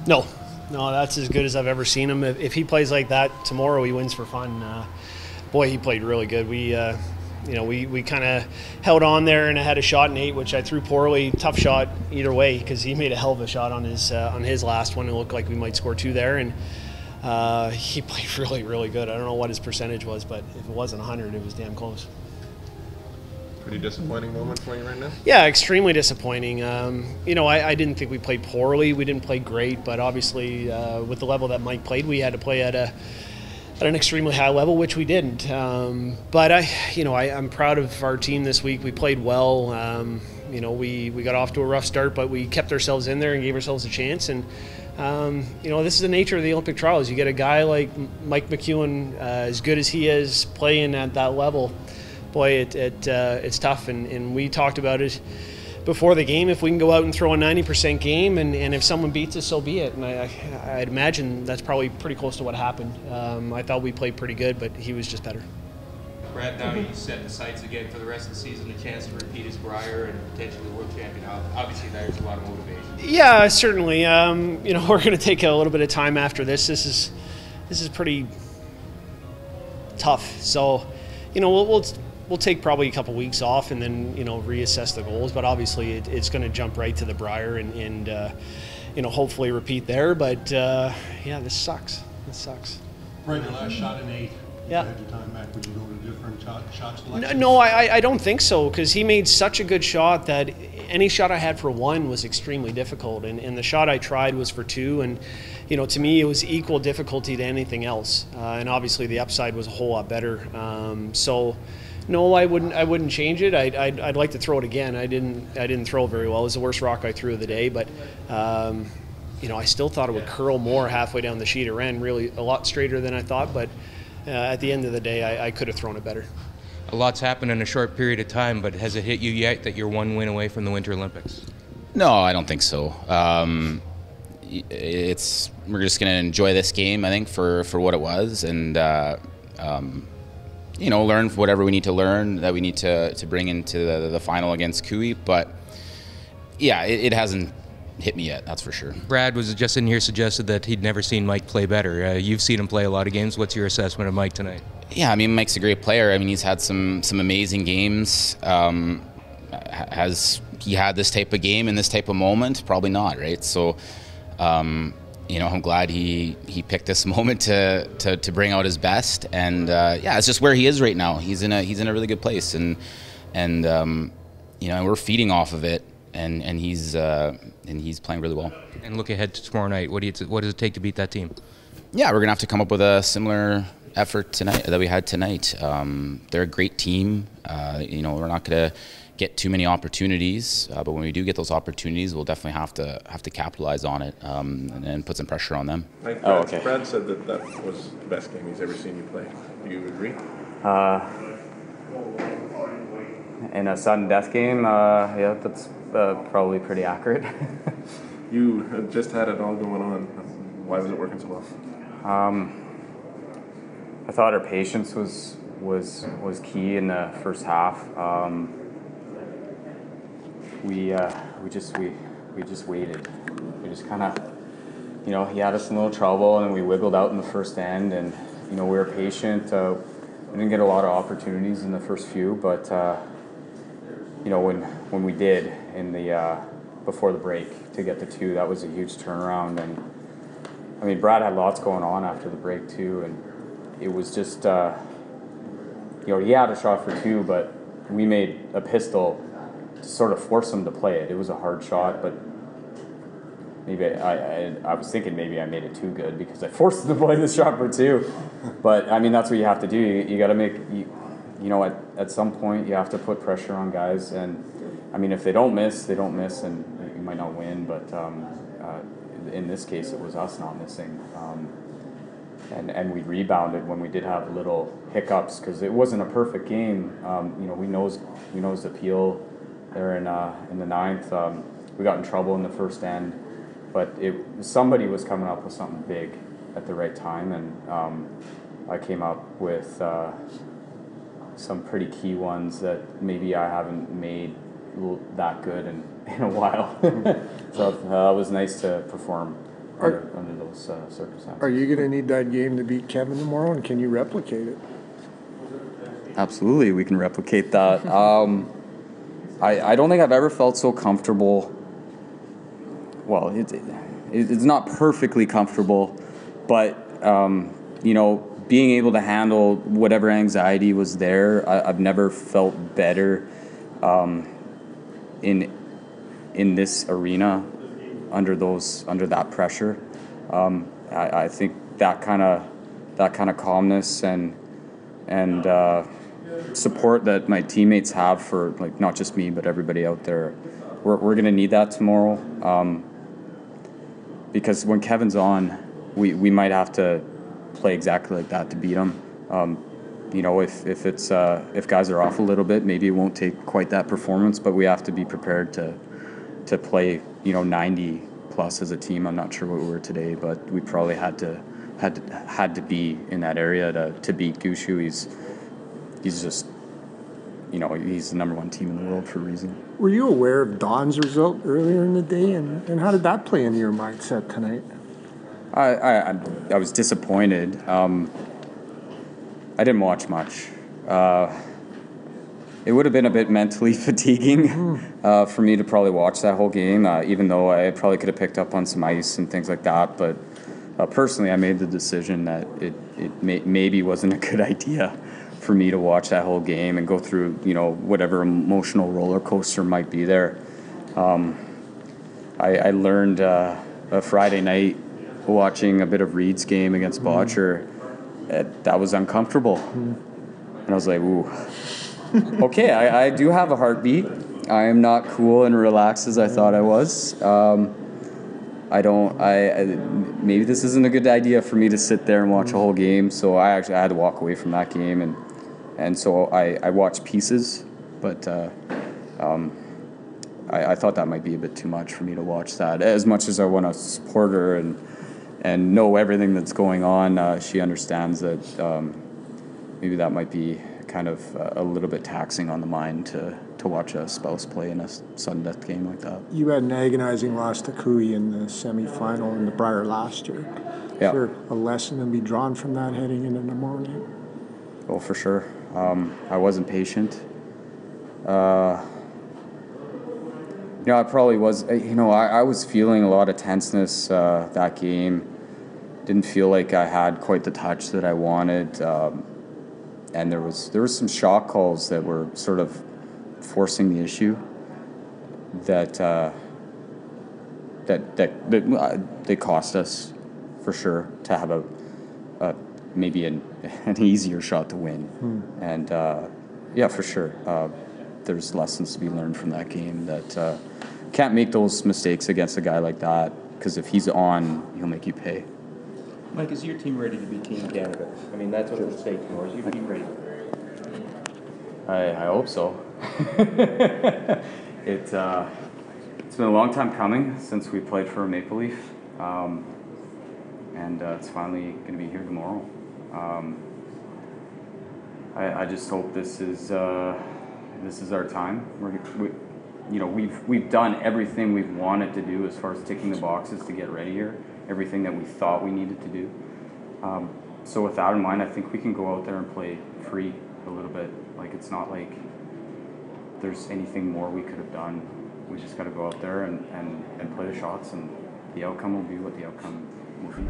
No, that's as good as I've ever seen him. If he plays like that tomorrow, he wins for fun. Boy, he played really good. We kind of held on there and I had a shot in 8, which I threw poorly. Tough shot either way because he made a hell of a shot on his last one. It looked like we might score 2 there, and he played really, really good. I don't know what his percentage was, but if it wasn't 100, it was damn close. Pretty disappointing moment for you right now? Yeah, extremely disappointing. I didn't think we played poorly. We didn't play great, but obviously with the level that Mike played, we had to play at an extremely high level, which we didn't. But I'm proud of our team this week. We played well. We got off to a rough start, but we kept ourselves in there and gave ourselves a chance. And this is the nature of the Olympic trials. You get a guy like Mike McEwen, as good as he is, playing at that level. Boy, it's tough, and we talked about it before the game. If we can go out and throw a 90% game, and if someone beats us, so be it. And I'd imagine that's probably pretty close to what happened. I thought we played pretty good, but he was just better. Brad, now you set the sights again for the rest of the season, a chance to repeat as Brier and potentially world champion. Obviously, there's a lot of motivation. Yeah, certainly. We're going to take a little bit of time after this. This is pretty tough. So, we'll take probably a couple weeks off and then reassess the goals. But obviously, it's going to jump right to the Brier and hopefully repeat there. But this sucks. This sucks. Right, your last shot in 8. Yeah. If you had your time back, would you go to a different shot selection? No, I don't think so, because he made such a good shot that any shot I had for 1 was extremely difficult, and the shot I tried was for 2, and to me it was equal difficulty to anything else, and obviously the upside was a whole lot better. So no, I wouldn't change it. I'd like to throw it again. I didn't throw very well. It was the worst rock I threw of the day, but I still thought it would curl more halfway down the sheet. It ran really a lot straighter than I thought, but at the end of the day, I could have thrown it better. A lot's happened in a short period of time, but has it hit you yet that you're 1 win away from the Winter Olympics? No, I don't think so. We're just going to enjoy this game, I think, for what it was, and learn whatever we need to learn that we need to bring into the final against Kui. But yeah, it hasn't hit me yet, that's for sure. Brad was just in here suggested that he'd never seen Mike play better. You've seen him play a lot of games. What's your assessment of Mike tonight? Yeah, I mean, Mike's a great player. I mean, he's had some amazing games. Has he had this type of game in this type of moment? Probably not, right? So, I'm glad he picked this moment to bring out his best. And it's just where he is right now. He's in a really good place, and we're feeding off of it. And he's playing really well. And look ahead to tomorrow night. What does it take to beat that team? Yeah, we're gonna have to come up with a similar effort tonight that we had tonight. They're a great team. We're not gonna get too many opportunities, but when we do get those opportunities, we'll definitely have to capitalize on it and put some pressure on them. Like Brad said that was the best game he's ever seen you play. Do you agree? In a sudden death game, that's probably pretty accurate. You just had it all going on. Why was it working so well? I thought our patience was key in the first half. We just waited. We just kind of, he had us in a little trouble, and we wiggled out in the first end, and we were patient. We didn't get a lot of opportunities in the first few, but when we did in the before the break to get the 2, that was a huge turnaround. And I mean, Brad had lots going on after the break too, and it was just he had a shot for 2, but we made a pistol to sort of force him to play it. It was a hard shot, but maybe I was thinking maybe I made it too good because I forced him to play the shot for 2. But I mean, that's what you have to do. You got to make at some point you have to put pressure on guys, and I mean, if they don't miss, they don't miss, and you might not win. But in this case, it was us not missing, and we rebounded when we did have little hiccups because it wasn't a perfect game. We knows the peel there in the 9th. We got in trouble in the first end, but somebody was coming up with something big at the right time, and I came up with some pretty key ones that maybe I haven't made that good in a while. So it was nice to perform under those circumstances. Are you going to need that game to beat Kevin tomorrow, and can you replicate it? Absolutely, we can replicate that. I don't think I've ever felt so comfortable. Well, it's not perfectly comfortable, but being able to handle whatever anxiety was there, I've never felt better in this arena under that pressure. I think that kind of calmness and support that my teammates have for, like, not just me but everybody out there, we're going to need that tomorrow, because when Kevin's on, we might have to play exactly like that to beat him. If guys are off a little bit, maybe it won't take quite that performance, but we have to be prepared to play 90 plus as a team. I'm not sure what we were today, but we probably had to be in that area to beat Gushue. He's just, he's the number one team in the world for a reason. Were you aware of Don's result earlier in the day, and how did that play into your mindset tonight? I was disappointed. I didn't watch much. It would have been a bit mentally fatiguing for me to probably watch that whole game, even though I probably could have picked up on some ice and things like that. But personally, I made the decision that it maybe wasn't a good idea for me to watch that whole game and go through, whatever emotional roller coaster might be there. I learned a Friday night watching a bit of Reed's game against Botcher. That was uncomfortable. And I was like, ooh, okay, I do have a heartbeat. I am not cool and relaxed as I thought I was. Maybe this isn't a good idea for me to sit there and watch a whole game, so I had to walk away from that game, and so I watched pieces, but I thought that might be a bit too much for me to watch that. As much as I want to support her and know everything that's going on, she understands that maybe that might be kind of a little bit taxing on the mind to watch a spouse play in a sudden death game like that. You had an agonizing loss to Cooey in the semifinal in the Brier last year. Yeah. Is there a lesson to be drawn from that heading into the morning? Oh, for sure. I wasn't patient. I probably was. I was feeling a lot of tenseness that game. Didn't feel like I had quite the touch that I wanted, and there was some shot calls that were sort of forcing the issue. That they cost us for sure to have a maybe an easier shot to win, and for sure. There's lessons to be learned from that game that can't make those mistakes against a guy like that, because if he's on, he'll make you pay. Mike, is your team ready to be Team Canada? I mean, that's what it's stake for. Is your team ready? I hope so. It's been a long time coming since we played for Maple Leaf, and it's finally going to be here tomorrow. I just hope this is our time. We've done everything we've wanted to do as far as ticking the boxes to get ready here. Everything that we thought we needed to do. So with that in mind, I think we can go out there and play free a little bit. Like, it's not like there's anything more we could have done. We just got to go out there and play the shots, and the outcome will be what the outcome will be.